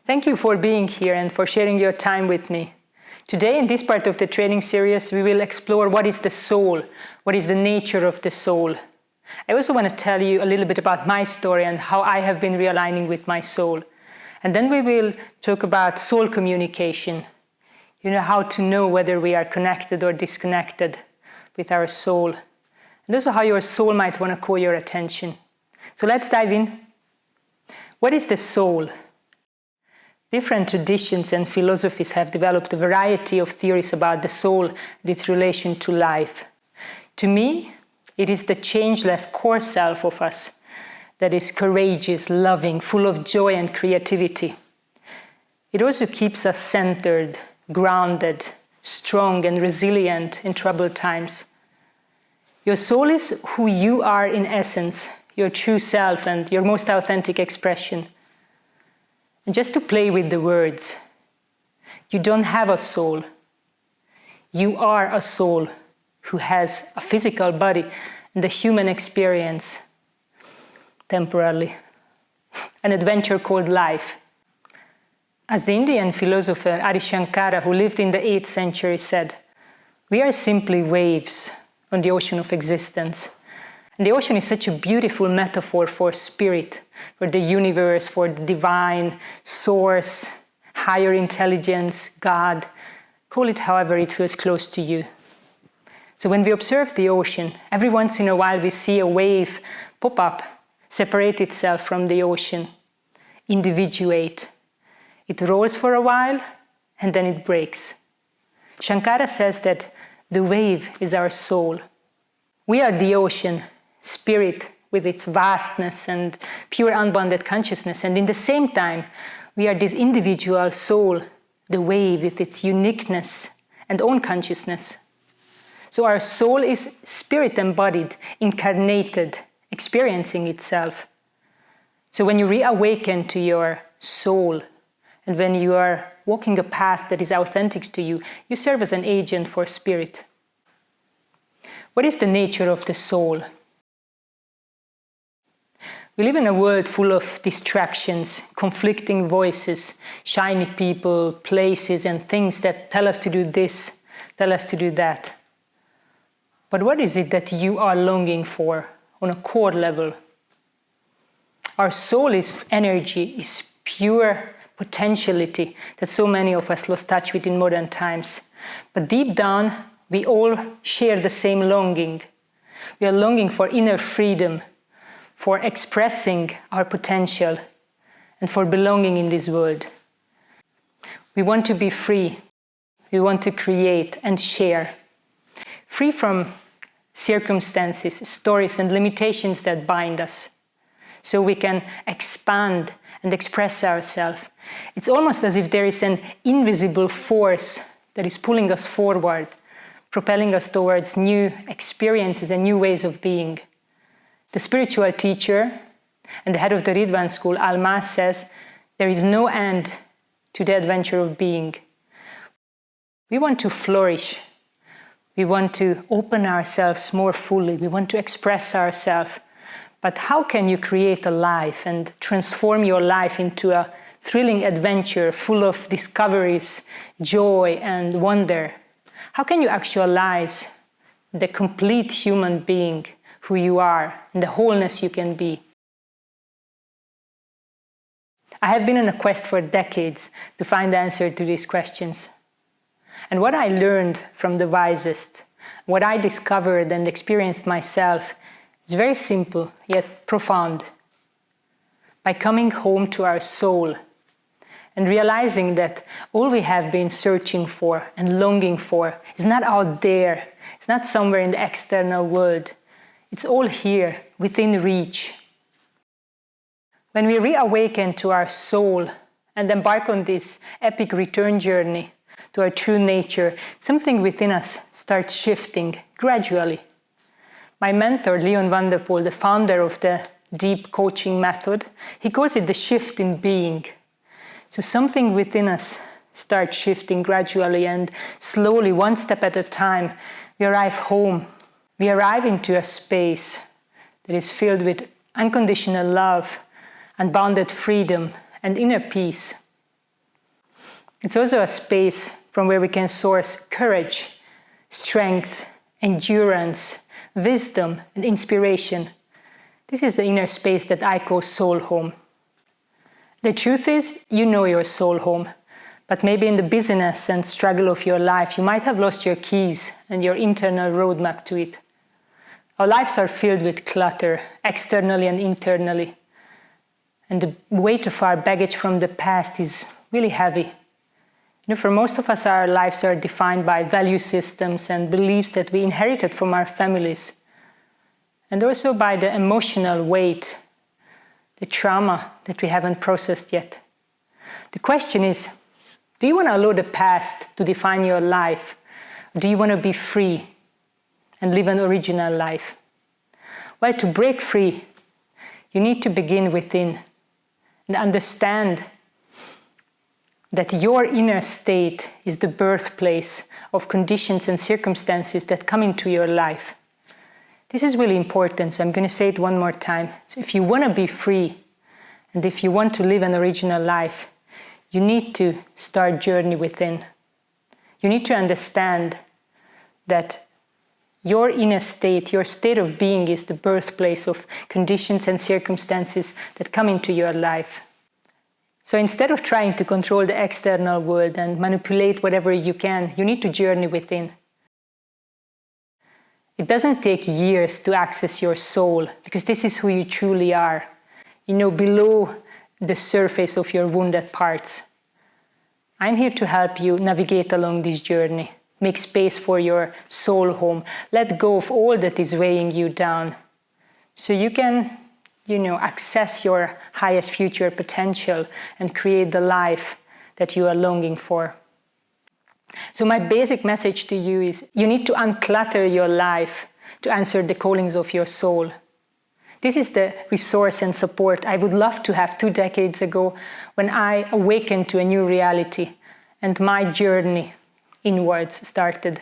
Thank you for being here and for sharing your time with me. Today, in this part of the training series, we will explore what is the soul, what is the nature of the soul. I also want to tell you a little bit about my story and how I have been realigning with my soul. And then we will talk about soul communication. You know, how to know whether we are connected or disconnected with our soul. And also how your soul might want to call your attention. So let's dive in. What is the soul? Different traditions and philosophies have developed a variety of theories about the soul and its relation to life. To me, it is the changeless core self of us that is courageous, loving, full of joy and creativity. It also keeps us centered, grounded, strong and resilient in troubled times. Your soul is who you are in essence, your true self and your most authentic expression. And just to play with the words, you don't have a soul. You are a soul who has a physical body and a human experience, temporarily, an adventure called life. As the Indian philosopher Adi Shankara, who lived in the 8th century, said, we are simply waves on the ocean of existence. And the ocean is such a beautiful metaphor for spirit, for the universe, for the divine, source, higher intelligence, God. Call it however it feels close to you. So when we observe the ocean, every once in a while we see a wave pop up, separate itself from the ocean, individuate. It rolls for a while and then it breaks. Shankara says that the wave is our soul. We are the ocean, spirit with its vastness and pure unbounded consciousness. And in the same time, we are this individual soul, the wave with its uniqueness and own consciousness. So our soul is spirit embodied, incarnated, experiencing itself. So when you reawaken to your soul, and when you are walking a path that is authentic to you, you serve as an agent for spirit. What is the nature of the soul? We live in a world full of distractions, conflicting voices, shiny people, places, and things that tell us to do this, tell us to do that. But what is it that you are longing for on a core level? Our soul is energy, is pure potentiality that so many of us lost touch with in modern times. But deep down, we all share the same longing. We are longing for inner freedom, for expressing our potential, and for belonging in this world. We want to be free. We want to create and share. Free from circumstances, stories, and limitations that bind us. So we can expand and express ourselves. It's almost as if there is an invisible force that is pulling us forward, propelling us towards new experiences and new ways of being. The spiritual teacher and the head of the Ridvan school, Almas, says, there is no end to the adventure of being. We want to flourish. We want to open ourselves more fully. We want to express ourselves. But how can you create a life and transform your life into a thrilling adventure full of discoveries, joy, and wonder? How can you actualize the complete human being who you are and the wholeness you can be? I have been on a quest for decades to find the answer to these questions. And what I learned from the wisest, what I discovered and experienced myself, is very simple yet profound. By coming home to our soul and realizing that all we have been searching for and longing for is not out there, it's not somewhere in the external world. It's all here, within reach. When we reawaken to our soul and embark on this epic return journey to our true nature, something within us starts shifting gradually. My mentor, Leon van der Poel, the founder of the deep coaching method, he calls it the shift in being. So something within us starts shifting gradually and slowly, one step at a time, we arrive home. We arrive into a space that is filled with unconditional love, unbounded freedom, and inner peace. It's also a space from where we can source courage, strength, endurance, wisdom, and inspiration. This is the inner space that I call soul home. The truth is, you know your soul home, but maybe in the busyness and struggle of your life, you might have lost your keys and your internal roadmap to it. Our lives are filled with clutter, externally and internally. And the weight of our baggage from the past is really heavy. For most of us, our lives are defined by value systems and beliefs that we inherited from our families. And also by the emotional weight, the trauma that we haven't processed yet. The question is, do you want to allow the past to define your life? Or do you want to be free and live an original life? Well, to break free, you need to begin within and understand that your inner state is the birthplace of conditions and circumstances that come into your life. This is really important, so I'm going to say it one more time. So if you want to be free, and if you want to live an original life, you need to start journey within. You need to understand that your inner state, your state of being, is the birthplace of conditions and circumstances that come into your life. So instead of trying to control the external world and manipulate whatever you can, you need to journey within. It doesn't take years to access your soul, because this is who you truly are, below the surface of your wounded parts. I'm here to help you navigate along this journey, make space for your soul home, let go of all that is weighing you down, so you can access your highest future potential and create the life that you are longing for. So my basic message to you is, you need to unclutter your life to answer the callings of your soul. This is the resource and support I would love to have 2 decades ago, when I awakened to a new reality and my journey inwards started.